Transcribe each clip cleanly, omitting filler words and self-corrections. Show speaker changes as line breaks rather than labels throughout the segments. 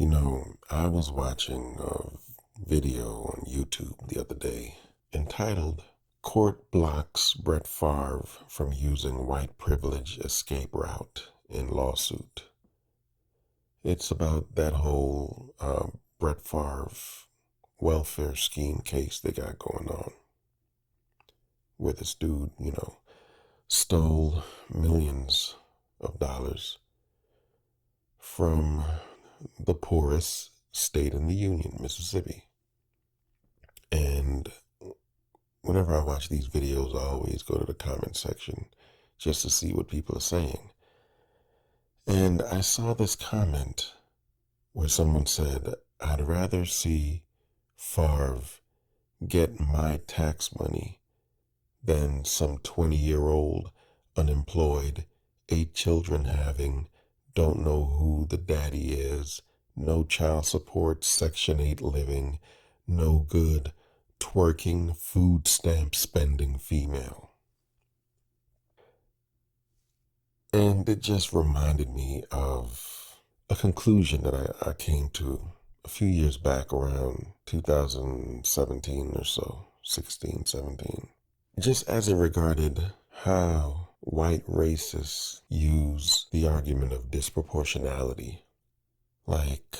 I was watching a video on YouTube the other day entitled Court Blocks Brett Favre from Using White Privilege Escape Route in Lawsuit. It's about that whole Brett Favre welfare scheme case they got going on, where this dude, stole millions of dollars from the poorest state in the Union, Mississippi. And whenever I watch these videos, I always go to the comment section just to see what people are saying. And I saw this comment where someone said, I'd rather see Favre get my tax money than some 20-year-old unemployed, 8 children having, don't know who the daddy is, no child support, Section 8 living, no good, twerking, food stamp spending female. And it just reminded me of a conclusion that I came to a few years back, around 2017 or so, 16, 17. Just as it regarded how white racists use the argument of disproportionality. Like,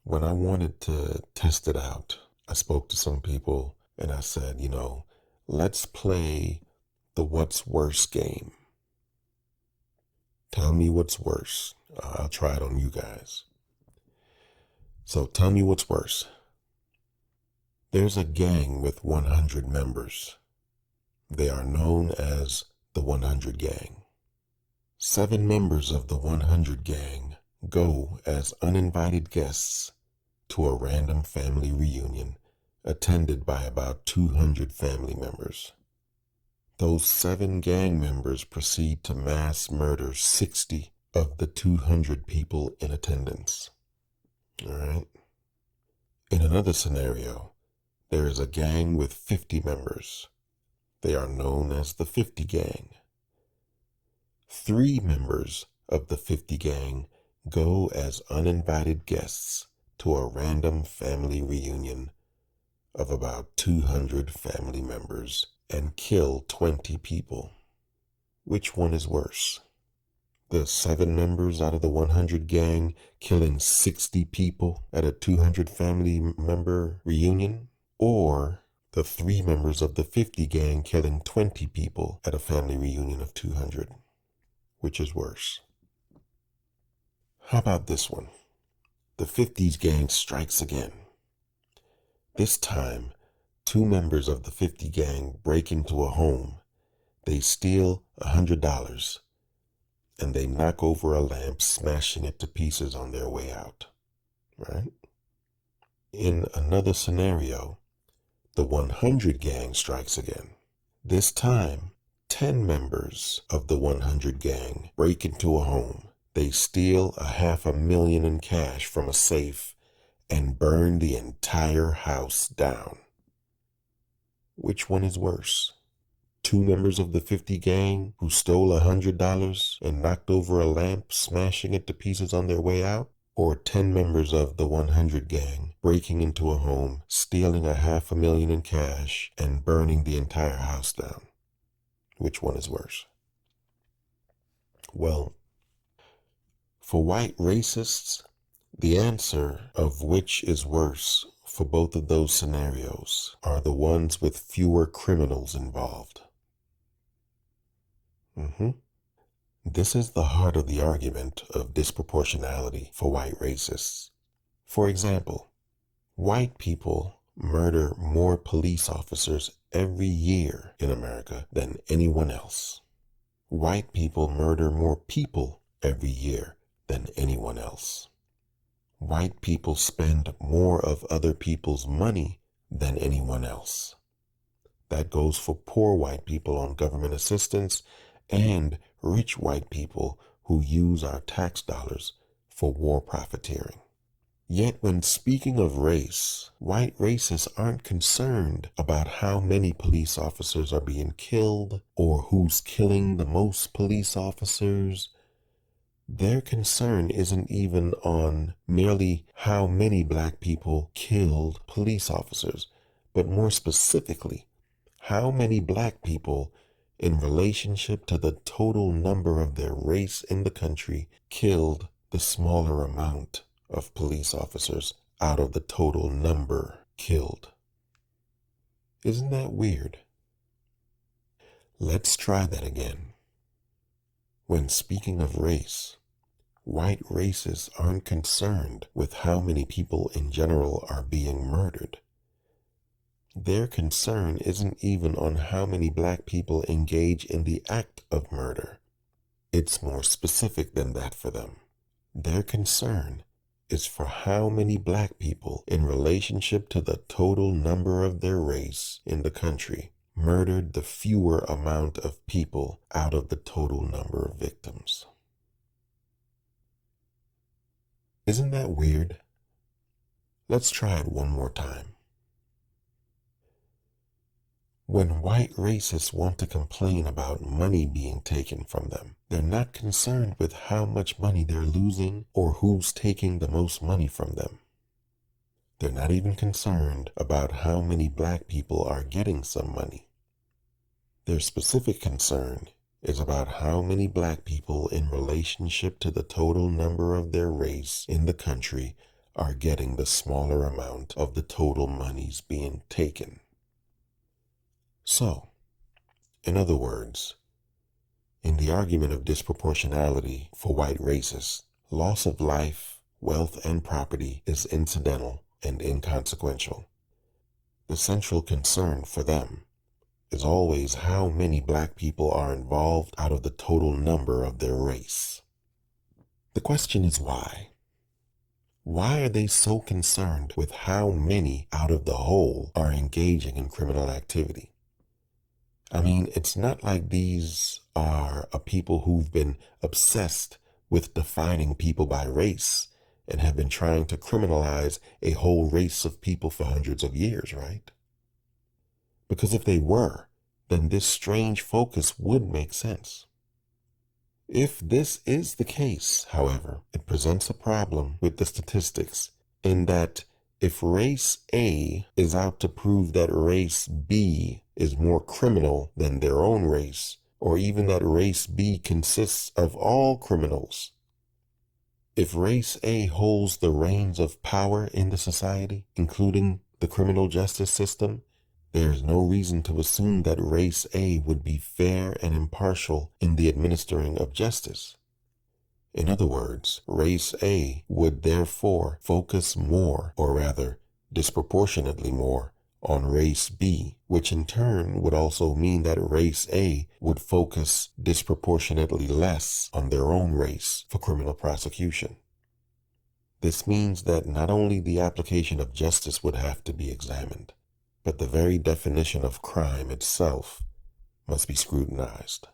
when I wanted to test it out, I spoke to some people and I said, let's play the what's worse game. Tell me what's worse. I'll try it on you guys. So tell me what's worse. There's a gang with 100 members. They are known as the 100 Gang. 7 members of the 100 Gang go as uninvited guests to a random family reunion attended by about 200 family members. Those 7 gang members proceed to mass murder 60 of the 200 people in attendance. All right? In another scenario, there is a gang with 50 members. They are known as the 50 Gang. 3 members of the 50 Gang go as uninvited guests to a random family reunion of about 200 family members and kill 20 people. Which one is worse? The 7 members out of the 100 Gang killing 60 people at a 200 family member reunion? Or the 3 members of the 50 Gang killing 20 people at a family reunion of 200? Which is worse? How about this one? The 50s Gang strikes again. This time, 2 members of the 50 Gang break into a home. They steal $100 and they knock over a lamp, smashing it to pieces on their way out. Right? In another scenario, the 100 Gang strikes again. This time, 10 members of the 100 Gang break into a home. They steal $500,000 in cash from a safe and burn the entire house down. Which one is worse? 2 members of the 50 Gang who stole $100 and knocked over a lamp, smashing it to pieces on their way out? Or 10 members of the 100 Gang breaking into a home, stealing $500,000 in cash and burning the entire house down? Which one is worse? Well, for white racists, the answer of which is worse for both of those scenarios are the ones with fewer criminals involved. This is the heart of the argument of disproportionality for white racists. For example, white people murder more police officers every year in America than anyone else. White people murder more people every year than anyone else. White people spend more of other people's money than anyone else. That goes for poor white people on government assistance and rich white people who use our tax dollars for war profiteering. Yet when speaking of race, white racists aren't concerned about how many police officers are being killed or who's killing the most police officers. Their concern isn't even on merely how many black people killed police officers, but more specifically, how many black people in relationship to the total number of their race in the country killed the smaller amount of police officers out of the total number killed. Isn't that weird? Let's try that again. When speaking of race, white racists aren't concerned with how many people in general are being murdered. Their concern isn't even on how many black people engage in the act of murder. It's more specific than that for them. Their concern is for how many black people in relationship to the total number of their race in the country murdered the fewer amount of people out of the total number of victims. Isn't that weird? Let's try it one more time. When white racists want to complain about money being taken from them, they're not concerned with how much money they're losing or who's taking the most money from them. They're not even concerned about how many black people are getting some money. Their specific concern is about how many black people in relationship to the total number of their race in the country are getting the smaller amount of the total monies being taken. So, in other words, in the argument of disproportionality for white racists, loss of life, wealth, and property is incidental and inconsequential. The central concern for them is always how many black people are involved out of the total number of their race. The question is why? Why are they so concerned with how many out of the whole are engaging in criminal activity? I mean, it's not like these are a people who've been obsessed with defining people by race and have been trying to criminalize a whole race of people for hundreds of years, right? Because if they were, then this strange focus would make sense. If this is the case, however, it presents a problem with the statistics in that if race A is out to prove that race B is more criminal than their own race, or even that race B consists of all criminals, if race A holds the reins of power in the society, including the criminal justice system, there's no reason to assume that race A would be fair and impartial in the administering of justice. In other words, race A would therefore focus more, or rather, disproportionately more, on race B, which in turn would also mean that race A would focus disproportionately less on their own race for criminal prosecution. This means that not only the application of justice would have to be examined, but the very definition of crime itself must be scrutinized.